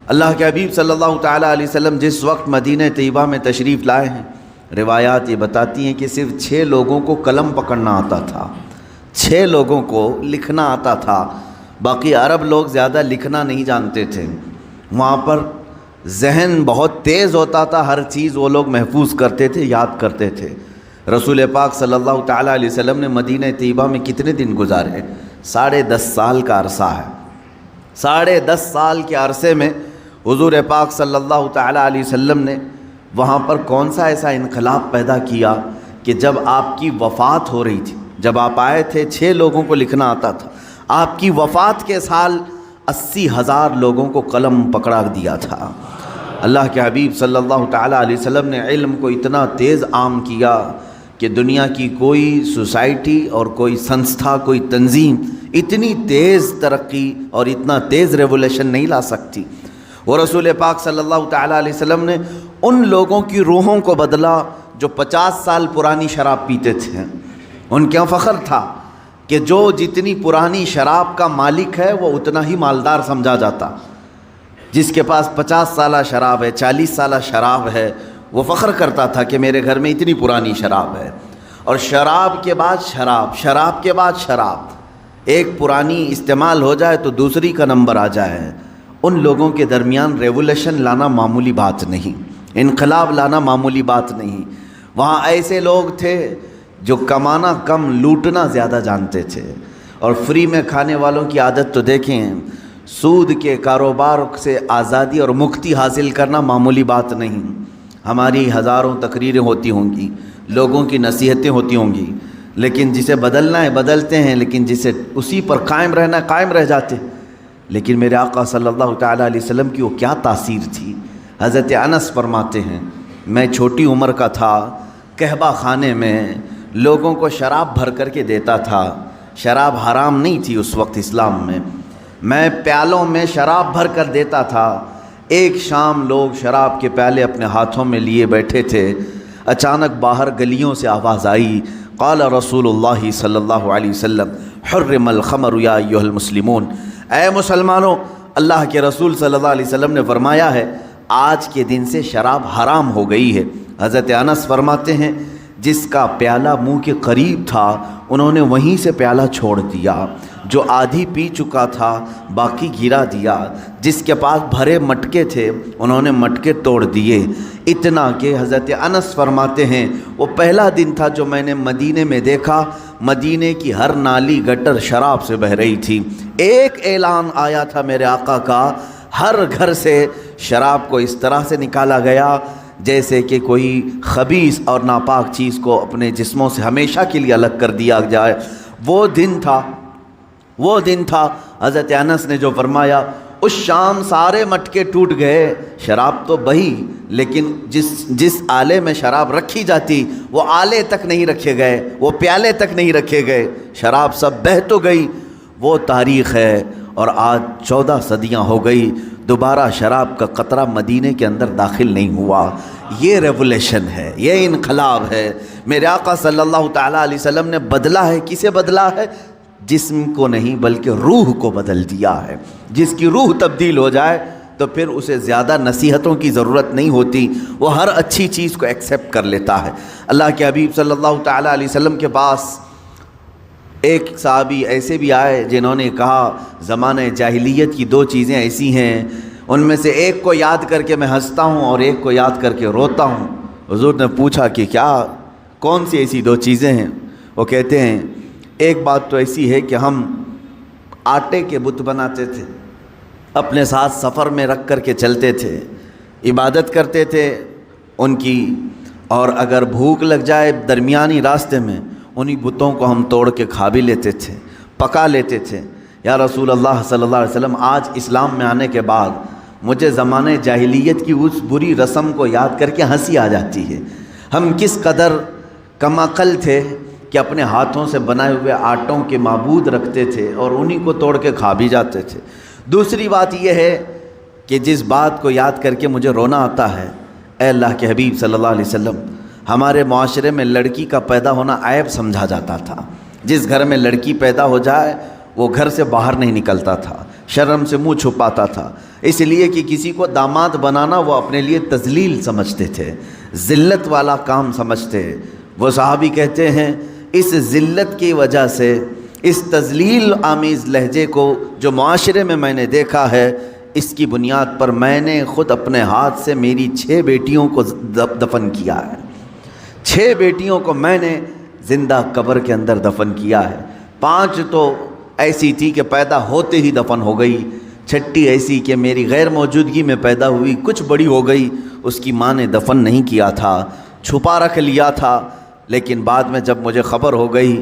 اللہ کے حبیب صلی اللہ تعالیٰ علیہ وسلم جس وقت مدینہ طیبہ میں تشریف لائے ہیں، روایات یہ بتاتی ہیں کہ صرف 6 لوگوں کو قلم پکڑنا آتا تھا، 6 لوگوں کو لکھنا آتا تھا، باقی عرب لوگ زیادہ لکھنا نہیں جانتے تھے۔ وہاں پر ذہن بہت تیز ہوتا تھا، ہر چیز وہ لوگ محفوظ کرتے تھے، یاد کرتے تھے۔ رسول پاک صلی اللہ تعالیٰ علیہ وسلم نے مدینہ طیبہ میں کتنے دن گزارے؟ 10.5 سال کا عرصہ ہے۔ 10.5 سال کے عرصے میں حضور پاک صلی اللہ تعالیٰ علیہ وسلم نے وہاں پر کون سا ایسا انقلاب پیدا کیا کہ جب آپ کی وفات ہو رہی تھی، جب آپ آئے تھے 6 لوگوں کو لکھنا آتا تھا، آپ کی وفات کے سال 80,000 لوگوں کو قلم پکڑا دیا تھا۔ اللہ کے حبیب صلی اللہ تعالیٰ علیہ وسلم نے علم کو اتنا تیز عام کیا کہ دنیا کی کوئی سوسائٹی اور کوئی سنستھا، کوئی تنظیم اتنی تیز ترقی اور اتنا تیز ریولیشن نہیں لا سکتی۔ وہ رسول پاک صلی اللہ تعالیٰ علیہ وسلم نے ان لوگوں کی روحوں کو بدلا جو 50 سال پرانی شراب پیتے تھے۔ ان کے فخر تھا کہ جو جتنی پرانی شراب کا مالک ہے وہ اتنا ہی مالدار سمجھا جاتا۔ جس کے پاس 50 سالہ شراب ہے، 40 سالہ شراب ہے، وہ فخر کرتا تھا کہ میرے گھر میں اتنی پرانی شراب ہے۔ اور شراب کے بعد شراب، شراب کے بعد شراب، ایک پرانی استعمال ہو جائے تو دوسری کا نمبر آ جائے۔ ان لوگوں کے درمیان ریولیشن لانا معمولی بات نہیں، انقلاب لانا معمولی بات نہیں۔ وہاں ایسے لوگ تھے جو کمانا کم، لوٹنا زیادہ جانتے تھے، اور فری میں کھانے والوں کی عادت تو دیکھیں۔ سود کے کاروبار سے آزادی اور مکتی حاصل کرنا معمولی بات نہیں۔ ہماری ہزاروں تقریریں ہوتی ہوں گی، لوگوں کی نصیحتیں ہوتی ہوں گی، لیکن جسے بدلنا ہے بدلتے ہیں، لیکن جسے اسی پر قائم رہنا ہے قائم رہ جاتے۔ لیکن میرے آقا صلی اللہ تعالیٰ علیہ وسلم کی وہ کیا تاثیر تھی۔ حضرت انس فرماتے ہیں میں چھوٹی عمر کا تھا، قہبہ خانے میں لوگوں کو شراب بھر کر کے دیتا تھا۔ شراب حرام نہیں تھی اس وقت اسلام میں، میں پیالوں میں شراب بھر کر دیتا تھا۔ ایک شام لوگ شراب کے پیالے اپنے ہاتھوں میں لیے بیٹھے تھے، اچانک باہر گلیوں سے آواز آئی، قال رسول اللہ صلی اللہ علیہ وسلم حرم الخمر یا ایھا المسلمون، اے مسلمانوں، اللہ کے رسول صلی اللہ علیہ وسلم نے فرمایا ہے آج کے دن سے شراب حرام ہو گئی ہے۔ حضرت انس فرماتے ہیں جس کا پیالہ منہ کے قریب تھا انہوں نے وہیں سے پیالہ چھوڑ دیا، جو آدھی پی چکا تھا باقی گرا دیا، جس کے پاس بھرے مٹکے تھے انہوں نے مٹکے توڑ دیے۔ اتنا کہ حضرت انس فرماتے ہیں وہ پہلا دن تھا جو میں نے مدینے میں دیکھا، مدینے کی ہر نالی گٹر شراب سے بہہ رہی تھی۔ ایک اعلان آیا تھا میرے آقا کا، ہر گھر سے شراب کو اس طرح سے نکالا گیا جیسے کہ کوئی خبیث اور ناپاک چیز کو اپنے جسموں سے ہمیشہ کے لیے الگ کر دیا جائے۔ وہ دن تھا حضرت انس نے جو فرمایا اس شام سارے مٹکے ٹوٹ گئے، شراب تو بہی لیکن جس آلے میں شراب رکھی جاتی وہ آلے تک نہیں رکھے گئے، وہ پیالے تک نہیں رکھے گئے، شراب سب بہہ تو گئی۔ وہ تاریخ ہے، اور آج 14 صدیاں ہو گئی، دوبارہ شراب کا قطرہ مدینے کے اندر داخل نہیں ہوا۔ یہ ریولیشن ہے، یہ انقلاب ہے۔ میرے آقا صلی اللہ تعالیٰ علیہ وسلم نے بدلا ہے، کسے بدلا ہے؟ جسم کو نہیں بلکہ روح کو بدل دیا ہے۔ جس کی روح تبدیل ہو جائے تو پھر اسے زیادہ نصیحتوں کی ضرورت نہیں ہوتی، وہ ہر اچھی چیز کو ایکسیپٹ کر لیتا ہے۔ اللہ کے حبیب صلی اللہ تعالیٰ علیہ وسلم کے پاس ایک صحابی ایسے بھی آئے جنہوں نے کہا زمانہ جاہلیت کی 2 چیزیں ایسی ہیں، ان میں سے ایک کو یاد کر کے میں ہنستا ہوں اور ایک کو یاد کر کے روتا ہوں۔ حضور نے پوچھا کہ کون سی ایسی 2 چیزیں ہیں؟ وہ کہتے ہیں ایک بات تو ایسی ہے کہ ہم آٹے کے بت بناتے تھے، اپنے ساتھ سفر میں رکھ کر کے چلتے تھے، عبادت کرتے تھے ان کی، اور اگر بھوک لگ جائے درمیانی راستے میں انہی بتوں کو ہم توڑ کے کھا بھی لیتے تھے، پکا لیتے تھے۔ یا رسول اللہ صلی اللہ علیہ وسلم آج اسلام میں آنے کے بعد مجھے زمانہ جاہلیت کی اس بری رسم کو یاد کر کے ہنسی آ جاتی ہے۔ ہم کس قدر کم عقل تھے کہ اپنے ہاتھوں سے بنائے ہوئے آٹوں کے معبود رکھتے تھے اور انہی کو توڑ کے کھا بھی جاتے تھے۔ دوسری بات یہ ہے کہ جس بات کو یاد کر کے مجھے رونا آتا ہے، اے اللہ کے حبیب صلی اللہ علیہ وسلم، ہمارے معاشرے میں لڑکی کا پیدا ہونا عیب سمجھا جاتا تھا۔ جس گھر میں لڑکی پیدا ہو جائے وہ گھر سے باہر نہیں نکلتا تھا، شرم سے منہ چھپاتا تھا، اس لیے کہ کسی کو داماد بنانا وہ اپنے لیے تذلیل سمجھتے تھے، ذلت والا کام سمجھتے۔ وہ صحابی کہتے ہیں اس ذلت کی وجہ سے، اس تذلیل آمیز لہجے کو جو معاشرے میں نے دیکھا ہے، اس کی بنیاد پر میں نے خود اپنے ہاتھ سے میری 6 بیٹیوں کو دفن کیا ہے۔ 6 بیٹیوں کو میں نے زندہ قبر کے اندر دفن کیا ہے۔ 5 تو ایسی تھی کہ پیدا ہوتے ہی دفن ہو گئی، 6ٹھی ایسی کہ میری غیر موجودگی میں پیدا ہوئی، کچھ بڑی ہو گئی، اس کی ماں نے دفن نہیں کیا تھا، چھپا رکھ لیا تھا، لیکن بعد میں جب مجھے خبر ہو گئی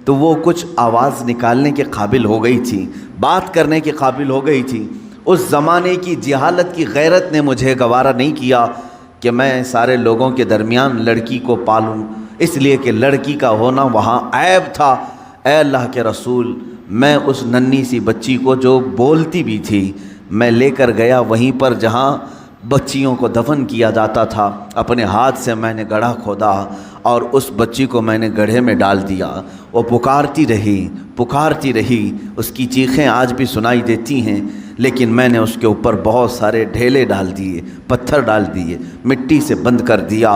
تو وہ کچھ آواز نکالنے کے قابل ہو گئی تھی، بات کرنے کے قابل ہو گئی تھی۔ اس زمانے کی جہالت کی غیرت نے مجھے گوارا نہیں کیا کہ میں سارے لوگوں کے درمیان لڑکی کو پالوں، اس لیے کہ لڑکی کا ہونا وہاں عیب تھا۔ اے اللہ کے رسول، میں اس ننھی سی بچی کو جو بولتی بھی تھی میں لے کر گیا وہیں پر جہاں بچیوں کو دفن کیا جاتا تھا، اپنے ہاتھ سے میں نے گڑھا کھودا اور اس بچی کو میں نے گڑھے میں ڈال دیا۔ وہ پکارتی رہی، اس کی چیخیں آج بھی سنائی دیتی ہیں، لیکن میں نے اس کے اوپر بہت سارے ڈھیلے ڈال دیے، پتھر ڈال دیے، مٹی سے بند کر دیا۔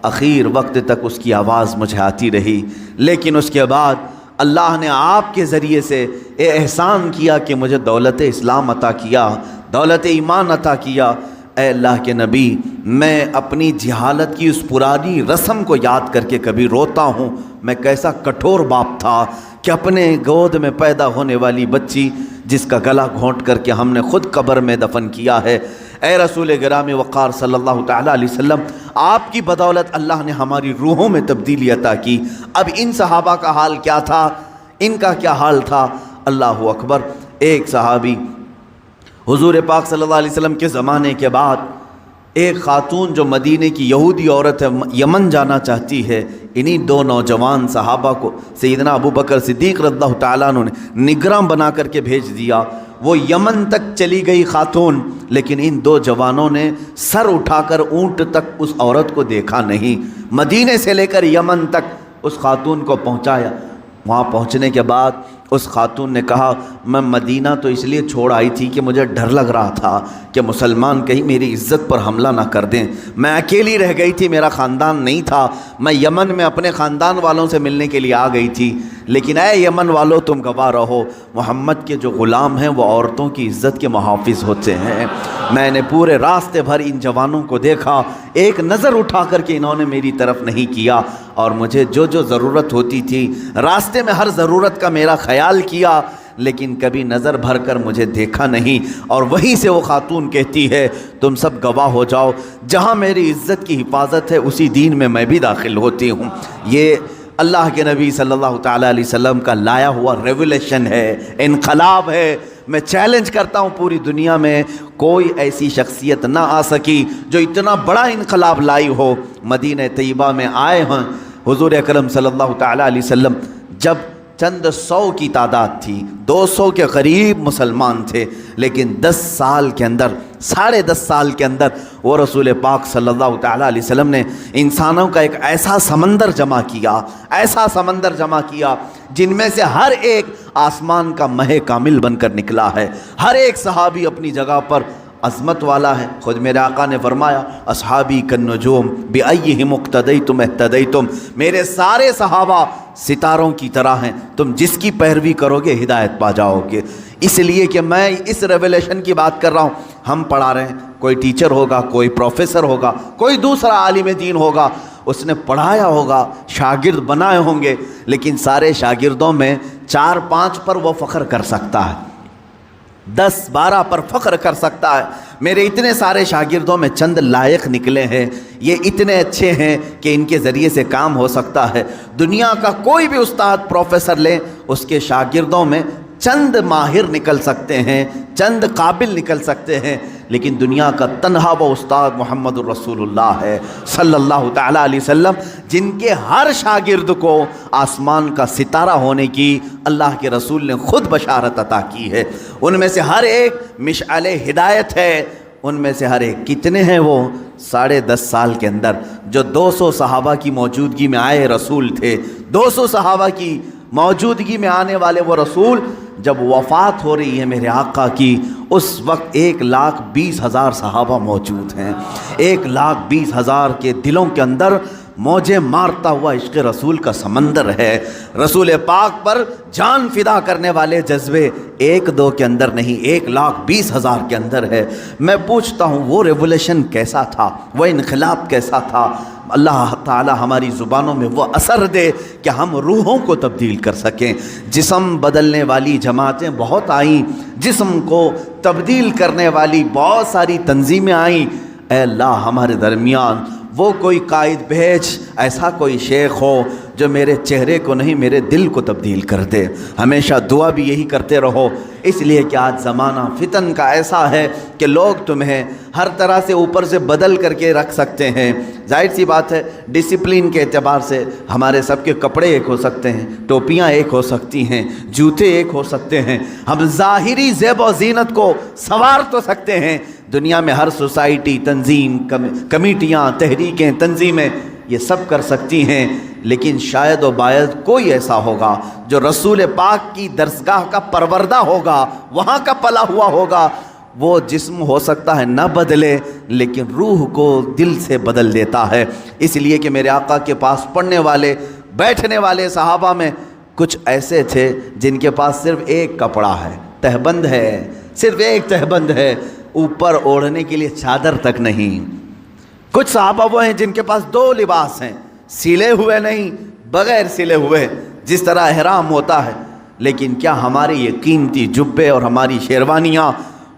اخیر وقت تک اس کی آواز مجھے آتی رہی، لیکن اس کے بعد اللہ نے آپ کے ذریعے سے یہ احسان کیا کہ مجھے دولت اسلام عطا کیا، دولت ایمان عطا کیا۔ اے اللہ کے نبی، میں اپنی جہالت کی اس پرانی رسم کو یاد کر کے کبھی روتا ہوں، میں کیسا کٹھور باپ تھا کہ اپنے گود میں پیدا ہونے والی بچی جس کا گلا گھونٹ کر کے ہم نے خود قبر میں دفن کیا ہے۔ اے رسول گرامی وقار صلی اللہ تعالیٰ علیہ وسلم، آپ کی بدولت اللہ نے ہماری روحوں میں تبدیلی عطا کی۔ اب ان صحابہ کا حال کیا تھا، ان کا کیا حال تھا؟ اللہ اکبر۔ ایک صحابی حضور پاک صلی اللہ علیہ وسلم کے زمانے کے بعد ایک خاتون جو مدینے کی یہودی عورت ہے، یمن جانا چاہتی ہے، انہی 2 نوجوان صحابہ کو سیدنا ابو بکر صدیق رضی اللہ تعالیٰ عنہ نے نگراں بنا کر کے بھیج دیا۔ وہ یمن تک چلی گئی خاتون، لیکن ان 2 جوانوں نے سر اٹھا کر اونٹ تک اس عورت کو دیکھا نہیں۔ مدینے سے لے کر یمن تک اس خاتون کو پہنچایا۔ وہاں پہنچنے کے بعد اس خاتون نے کہا، میں مدینہ تو اس لیے چھوڑ آئی تھی کہ مجھے ڈر لگ رہا تھا کہ مسلمان کہیں میری عزت پر حملہ نہ کر دیں، میں اکیلی رہ گئی تھی، میرا خاندان نہیں تھا، میں یمن میں اپنے خاندان والوں سے ملنے کے لیے آ گئی تھی، لیکن اے یمن والوں تم گواہ رہو، محمد کے جو غلام ہیں وہ عورتوں کی عزت کے محافظ ہوتے ہیں۔ میں نے پورے راستے بھر ان جوانوں کو دیکھا، ایک نظر اٹھا کر کے انہوں نے میری طرف نہیں کیا، اور مجھے جو ضرورت ہوتی تھی راستے میں ہر ضرورت کا میرا خیال کیا، لیکن کبھی نظر بھر کر مجھے دیکھا نہیں۔ اور وہیں سے وہ خاتون کہتی ہے، تم سب گواہ ہو جاؤ، جہاں میری عزت کی حفاظت ہے اسی دین میں میں بھی داخل ہوتی ہوں۔ یہ اللہ کے نبی صلی اللہ تعالیٰ علیہ وسلم کا لایا ہوا ریولیشن ہے، انقلاب ہے۔ میں چیلنج کرتا ہوں پوری دنیا میں کوئی ایسی شخصیت نہ آ سکی جو اتنا بڑا انقلاب لائی ہو۔ مدینہ طیبہ میں آئے ہیں حضور اکرم صلی اللہ تعالیٰ علیہ وسلم جب چند 100 کی تعداد تھی، 200 کے قریب مسلمان تھے، لیکن 10 سال کے اندر، 10.5 سال کے اندر وہ رسول پاک صلی اللہ تعالیٰ علیہ وسلم نے انسانوں کا ایک ایسا سمندر جمع کیا جن میں سے ہر ایک آسمان کا مہ کامل بن کر نکلا ہے۔ ہر ایک صحابی اپنی جگہ پر عظمت والا ہے۔ خود میرے آقا نے فرمایا، اصحابی کالنجوم بأیہم اقتدیتم اہتدیتم، میرے سارے صحابہ ستاروں کی طرح ہیں، تم جس کی پیروی کرو گے ہدایت پا جاؤ گے۔ اس لیے کہ میں اس ریولیشن کی بات کر رہا ہوں، ہم پڑھا رہے ہیں، کوئی ٹیچر ہوگا، کوئی پروفیسر ہوگا، کوئی دوسرا عالم دین ہوگا، اس نے پڑھایا ہوگا، شاگرد بنائے ہوں گے، لیکن سارے شاگردوں میں 4-5 پر وہ فخر کر سکتا ہے، 10-12 پر فخر کر سکتا ہے۔ میرے اتنے سارے شاگردوں میں چند لائق نکلے ہیں، یہ اتنے اچھے ہیں کہ ان کے ذریعے سے کام ہو سکتا ہے۔ دنیا کا کوئی بھی استاد پروفیسر لیں، اس کے شاگردوں میں چند ماہر نکل سکتے ہیں، چند قابل نکل سکتے ہیں، لیکن دنیا کا تنہا وہ استاد محمد الرسول اللہ ہے صلی اللہ تعالیٰ علیہ وسلم، جن کے ہر شاگرد کو آسمان کا ستارہ ہونے کی اللہ کے رسول نے خود بشارت عطا کی ہے۔ ان میں سے ہر ایک مشعل ہدایت ہے، ان میں سے ہر ایک کتنے ہیں وہ 10.5 سال کے اندر جو 200 صحابہ کی موجودگی میں آئے رسول تھے، 200 صحابہ کی موجودگی میں آنے والے وہ رسول جب وفات ہو رہی ہے میرے آقا کی، اس وقت 1,20,000 صحابہ موجود ہیں۔ 1,20,000 کے دلوں کے اندر موجیں مارتا ہوا عشق رسول کا سمندر ہے۔ رسول پاک پر جان فدا کرنے والے جذبے 1-2 کے اندر نہیں، 1,20,000 کے اندر ہے۔ میں پوچھتا ہوں وہ ریولیوشن کیسا تھا، وہ انقلاب کیسا تھا؟ اللہ تعالی ہماری زبانوں میں وہ اثر دے کہ ہم روحوں کو تبدیل کر سکیں۔ جسم بدلنے والی جماعتیں بہت آئیں، جسم کو تبدیل کرنے والی بہت ساری تنظیمیں آئیں۔ اے اللہ ہمارے درمیان وہ کوئی قائد بھیج، ایسا کوئی شیخ ہو جو میرے چہرے کو نہیں میرے دل کو تبدیل کر دے۔ ہمیشہ دعا بھی یہی کرتے رہو، اس لیے کہ آج زمانہ فتن کا ایسا ہے کہ لوگ تمہیں ہر طرح سے اوپر سے بدل کر کے رکھ سکتے ہیں۔ ظاہر سی بات ہے ڈسپلن کے اعتبار سے ہمارے سب کے کپڑے ایک ہو سکتے ہیں، ٹوپیاں ایک ہو سکتی ہیں، جوتے ایک ہو سکتے ہیں، ہم ظاہری زیب و زینت کو سنوار تو سکتے ہیں۔ دنیا میں ہر سوسائٹی، تنظیم، کمیٹیاں، تحریکیں، تنظیمیں یہ سب کر سکتی ہیں، لیکن شاید و باید کوئی ایسا ہوگا جو رسول پاک کی درسگاہ کا پروردہ ہوگا، وہاں کا پلا ہوا ہوگا۔ وہ جسم ہو سکتا ہے نہ بدلے، لیکن روح کو دل سے بدل دیتا ہے۔ اس لیے کہ میرے آقا کے پاس پڑھنے والے، بیٹھنے والے صحابہ میں کچھ ایسے تھے جن کے پاس صرف ایک کپڑا ہے، تہبند ہے، صرف ایک تہبند ہے، اوپر اوڑھنے کے لیے چادر تک نہیں۔ کچھ صحابہ وہ ہیں جن کے پاس 2 لباس ہیں، سلے ہوئے نہیں، بغیر سلے ہوئے، جس طرح احرام ہوتا ہے۔ لیکن کیا ہمارے یہ قیمتی جبے اور ہماری شیروانیاں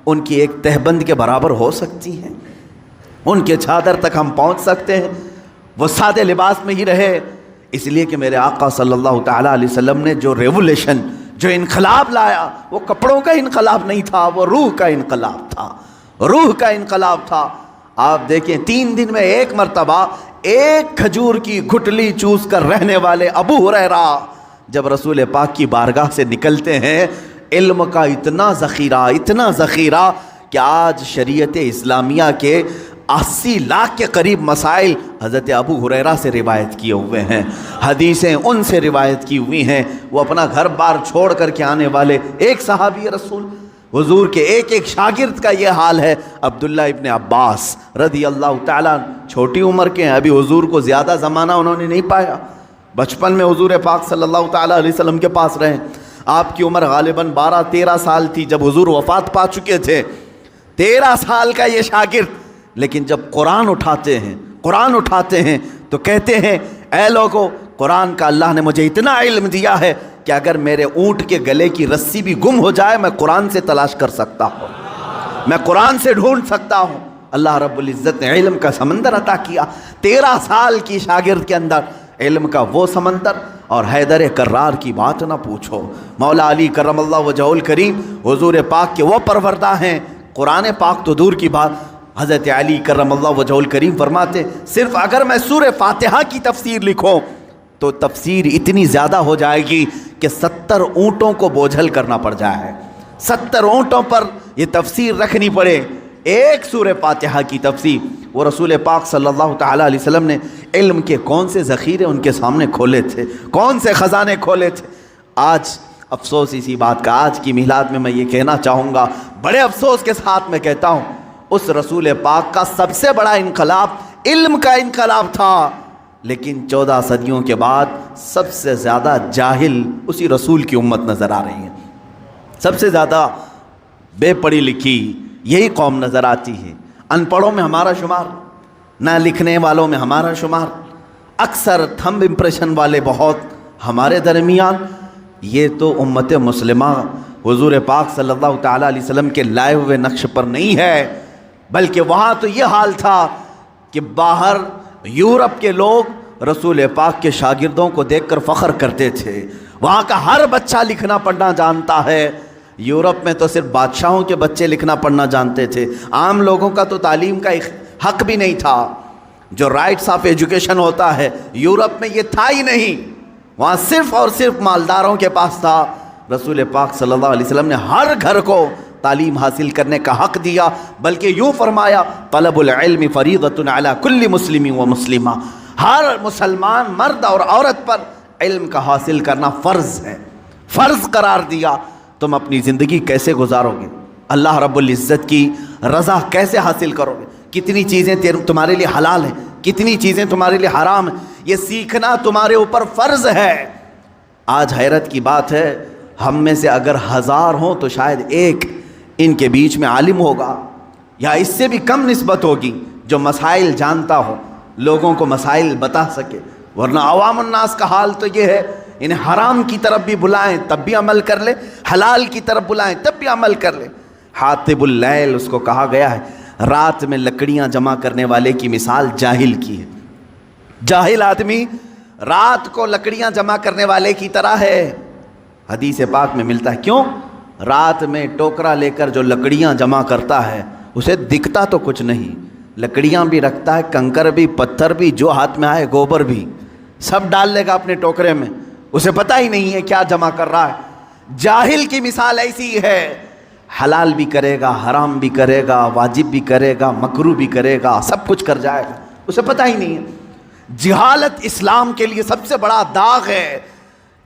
ان کی ایک تہبند کے برابر ہو سکتی ہیں؟ ان کے چادر تک ہم پہنچ سکتے ہیں؟ وہ سادے لباس میں ہی رہے۔ اس لیے کہ میرے آقا صلی اللہ تعالیٰ علیہ وسلم نے جو ریولیوشن، جو انقلاب لایا، وہ کپڑوں کا انقلاب نہیں تھا، وہ روح کا انقلاب تھا، روح کا انقلاب تھا۔ آپ دیکھیں 3 دن میں 1 مرتبہ 1 کھجور کی گھٹلی چوس کر رہنے والے ابو ہریرہ جب رسول پاک کی بارگاہ سے نکلتے ہیں، علم کا اتنا ذخیرہ کہ آج شریعت اسلامیہ کے 80 لاکھ کے قریب مسائل حضرت ابو ہریرہ سے روایت کیے ہوئے ہیں، حدیثیں ان سے روایت کی ہوئی ہیں۔ وہ اپنا گھر بار چھوڑ کر کے آنے والے ایک صحابی رسول، حضور کے ایک شاگرد کا یہ حال ہے۔ عبداللہ ابن عباس رضی اللہ تعالیٰ چھوٹی عمر کے ہیں، ابھی حضور کو زیادہ زمانہ انہوں نے نہیں پایا، بچپن میں حضور پاک صلی اللہ تعالیٰ علیہ وسلم کے پاس رہے۔ آپ کی عمر غالباً 12-13 سال تھی جب حضور وفات پا چکے تھے۔ 13 سال کا یہ شاگرد، لیکن جب قرآن اٹھاتے ہیں تو کہتے ہیں اے لوگو، قرآن کا اللہ نے مجھے اتنا علم دیا ہے کہ اگر میرے اونٹ کے گلے کی رسی بھی گم ہو جائے میں قرآن سے تلاش کر سکتا ہوں، میں قرآن سے ڈھونڈ سکتا ہوں۔ اللہ رب العزت نے علم کا سمندر عطا کیا۔ 13 سال کی شاگرد کے اندر علم کا وہ سمندر، اور حیدر کرار کی بات نہ پوچھو۔ مولا علی کرم اللہ وجہہ الکریم حضور پاک کے وہ پروردہ ہیں، قرآن پاک تو دور کی بات۔ حضرت علی کرم اللہ وجہہ الکریم فرماتے صرف اگر میں سورہ فاتحہ کی تفسیر لکھوں تو تفسیر اتنی زیادہ ہو جائے گی کہ 70 اونٹوں کو بوجھل کرنا پڑ جائے، 70 اونٹوں پر یہ تفسیر رکھنی پڑے، ایک سورہ فاتحہ کی تفسیر۔ وہ رسول پاک صلی اللہ تعالیٰ علیہ وسلم نے علم کے کون سے ذخیرے ان کے سامنے کھولے تھے، کون سے خزانے کھولے تھے۔ آج افسوس اسی بات کا، آج کی میلاد میں یہ کہنا چاہوں گا، بڑے افسوس کے ساتھ میں کہتا ہوں، اس رسول پاک کا سب سے بڑا انقلاب علم کا انقلاب تھا، لیکن 14 صدیوں کے بعد سب سے زیادہ جاہل اسی رسول کی امت نظر آ رہی ہے، سب سے زیادہ بے پڑھی لکھی یہی قوم نظر آتی ہے۔ ان پڑھوں میں ہمارا شمار، نہ لکھنے والوں میں ہمارا شمار، اکثر تھمب امپریشن والے بہت ہمارے درمیان۔ یہ تو امت مسلمہ حضور پاک صلی اللہ تعالیٰ علیہ وسلم کے لائے ہوئے نقش پر نہیں ہے، بلکہ وہاں تو یہ حال تھا کہ باہر یورپ کے لوگ رسول پاک کے شاگردوں کو دیکھ کر فخر کرتے تھے، وہاں کا ہر بچہ لکھنا پڑھنا جانتا ہے۔ یورپ میں تو صرف بادشاہوں کے بچے لکھنا پڑھنا جانتے تھے، عام لوگوں کا تو تعلیم کا حق بھی نہیں تھا، جو رائٹس آف ایجوکیشن ہوتا ہے یورپ میں یہ تھا ہی نہیں، وہاں صرف اور صرف مالداروں کے پاس تھا۔ رسول پاک صلی اللہ علیہ وسلم نے ہر گھر کو تعلیم حاصل کرنے کا حق دیا، بلکہ یوں فرمایا طلب العلم فریضۃ علی کل مسلم و مسلمہ، ہر مسلمان مرد اور عورت پر علم کا حاصل کرنا فرض ہے، فرض قرار دیا۔ تم اپنی زندگی کیسے گزارو گے، اللہ رب العزت کی رضا کیسے حاصل کرو گے، کتنی چیزیں تمہارے لیے حلال ہیں، کتنی چیزیں تمہارے لیے حرام ہیں، یہ سیکھنا تمہارے اوپر فرض ہے۔ آج حیرت کی بات ہے، ہم میں سے اگر 1000 ہوں تو شاید ایک ان کے بیچ میں عالم ہوگا، یا اس سے بھی کم نسبت ہوگی، جو مسائل جانتا ہو، لوگوں کو مسائل بتا سکے۔ ورنہ عوام الناس کا حال تو یہ ہے، انہیں حرام کی طرف بھی بلائیں تب بھی عمل کر لے، حلال کی طرف بلائیں تب بھی عمل کر لے۔ حاطب اللیل اس کو کہا گیا ہے، رات میں لکڑیاں جمع کرنے والے کی مثال جاہل کی ہے۔ جاہل آدمی رات کو لکڑیاں جمع کرنے والے کی طرح ہے۔ حدیث پاک میں ملتا ہے، کیوں؟ رات میں ٹوکرا لے کر جو لکڑیاں جمع کرتا ہے اسے دکھتا تو کچھ نہیں، لکڑیاں بھی رکھتا ہے، کنکر بھی، پتھر بھی، جو ہاتھ میں آئے، گوبر بھی، سب ڈال لے گا اپنے ٹوکرے میں، اسے پتہ ہی نہیں ہے کیا جمع کر رہا ہے۔ جاہل کی مثال ایسی ہے، حلال بھی کرے گا، حرام بھی کرے گا، واجب بھی کرے گا، مکروہ بھی کرے گا، سب کچھ کر جائے گا، اسے پتہ ہی نہیں ہے۔ جہالت اسلام کے لیے سب سے بڑا داغ ہے۔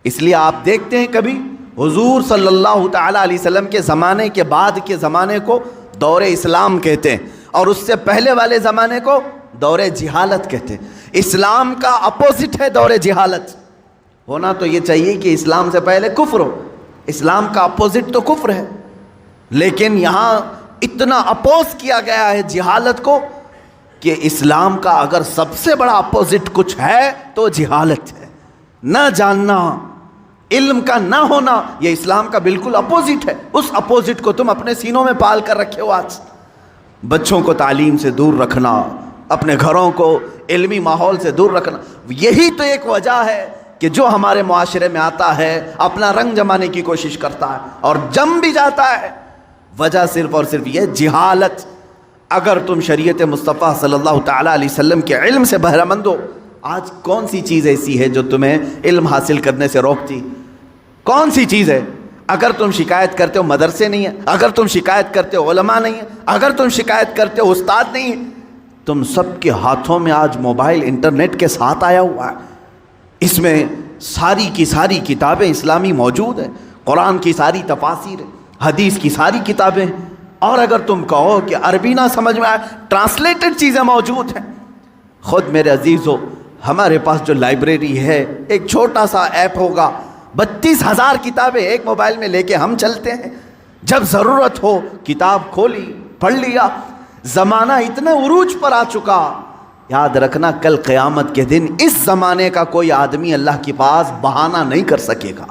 اس لیے آپ دیکھتے ہیں کبھی حضور صلی اللہ تعالیٰ علیہ وسلم کے زمانے کے بعد کے زمانے کو دور اسلام کہتے ہیں، اور اس سے پہلے والے زمانے کو دور جہالت کہتے ہیں۔ اسلام کا اپوزٹ ہے دور جہالت۔ ہونا تو یہ چاہیے کہ اسلام سے پہلے کفر ہو، اسلام کا اپوزٹ تو کفر ہے، لیکن یہاں اتنا اپوز کیا گیا ہے جہالت کو کہ اسلام کا اگر سب سے بڑا اپوزٹ کچھ ہے تو جہالت ہے۔ نہ جاننا، علم کا نہ ہونا، یہ اسلام کا بالکل اپوزٹ ہے۔ اس اپوزٹ کو تم اپنے سینوں میں پال کر رکھے ہو۔ آج بچوں کو تعلیم سے دور رکھنا، اپنے گھروں کو علمی ماحول سے دور رکھنا، یہی تو ایک وجہ ہے کہ جو ہمارے معاشرے میں آتا ہے اپنا رنگ جمانے کی کوشش کرتا ہے اور جم بھی جاتا ہے۔ وجہ صرف اور صرف یہ جہالت۔ اگر تم شریعت مصطفیٰ صلی اللہ تعالیٰ علیہ وسلم کے علم سے بہرہ مند ہو، آج کون سی چیز ایسی ہے جو تمہیں علم حاصل کرنے سے روکتی؟ کون سی چیز ہے؟ اگر تم شکایت کرتے ہو مدرسے نہیں ہیں، اگر تم شکایت کرتے ہو علماء نہیں ہیں، اگر تم شکایت کرتے ہو استاد نہیں ہیں، تم سب کے ہاتھوں میں آج موبائل انٹرنیٹ کے ساتھ آیا ہوا ہے۔ اس میں ساری کی ساری کتابیں اسلامی موجود ہیں، قرآن کی ساری تفاسیر، حدیث کی ساری کتابیں، اور اگر تم کہو کہ عربی نہ سمجھ میں آئے، ٹرانسلیٹڈ چیزیں موجود ہیں۔ خود میرے عزیزو، ہمارے پاس جو لائبریری ہے، ایک چھوٹا سا ایپ ہوگا، 32,000 کتابیں ایک موبائل میں لے کے ہم چلتے ہیں، جب ضرورت ہو کتاب کھولی، پڑھ لیا۔ زمانہ اتنا عروج پر آ چکا، یاد رکھنا کل قیامت کے دن اس زمانے کا کوئی آدمی اللہ کے پاس بہانہ نہیں کر سکے گا،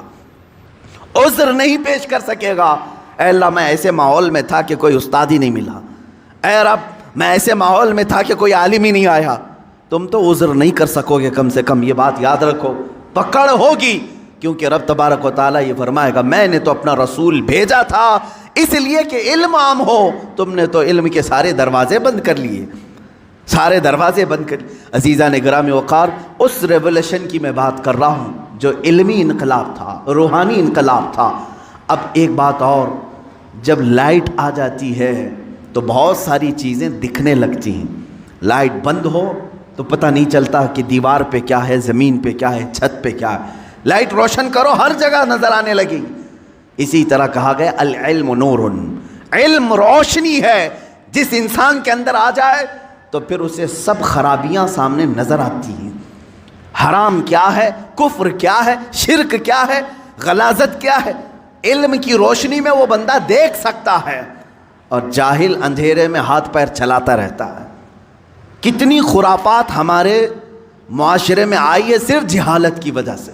عذر نہیں پیش کر سکے گا۔ اے اللہ، میں ایسے ماحول میں تھا کہ کوئی استاد ہی نہیں ملا، اے رب میں ایسے ماحول میں تھا کہ کوئی عالم ہی نہیں آیا۔ تم تو عذر نہیں کر سکو گے، کم سے کم یہ بات یاد رکھو، پکڑ ہوگی، کیونکہ رب تبارک و تعالیٰ یہ فرمائے گا، میں نے تو اپنا رسول بھیجا تھا اس لیے کہ علم عام ہو، تم نے تو علم کے سارے دروازے بند کر لیے، سارے دروازے بند کر لیے۔ عزیزان گرامی وقار، اس ریولوشن کی میں بات کر رہا ہوں جو علمی انقلاب تھا، روحانی انقلاب تھا۔ اب ایک بات اور، جب لائٹ آ جاتی ہے تو بہت ساری چیزیں دکھنے لگتی ہیں۔ لائٹ بند ہو تو پتہ نہیں چلتا کہ دیوار پہ کیا ہے، زمین پہ کیا ہے، چھت پہ کیا ہے۔ لائٹ روشن کرو، ہر جگہ نظر آنے لگی۔ اسی طرح کہا گیا العلم نور، علم روشنی ہے، جس انسان کے اندر آ جائے تو پھر اسے سب خرابیاں سامنے نظر آتی ہیں۔ حرام کیا ہے، کفر کیا ہے، شرک کیا ہے، غلاظت کیا ہے، علم کی روشنی میں وہ بندہ دیکھ سکتا ہے، اور جاہل اندھیرے میں ہاتھ پیر چلاتا رہتا ہے۔ کتنی خرافات ہمارے معاشرے میں آئی ہے صرف جہالت کی وجہ سے۔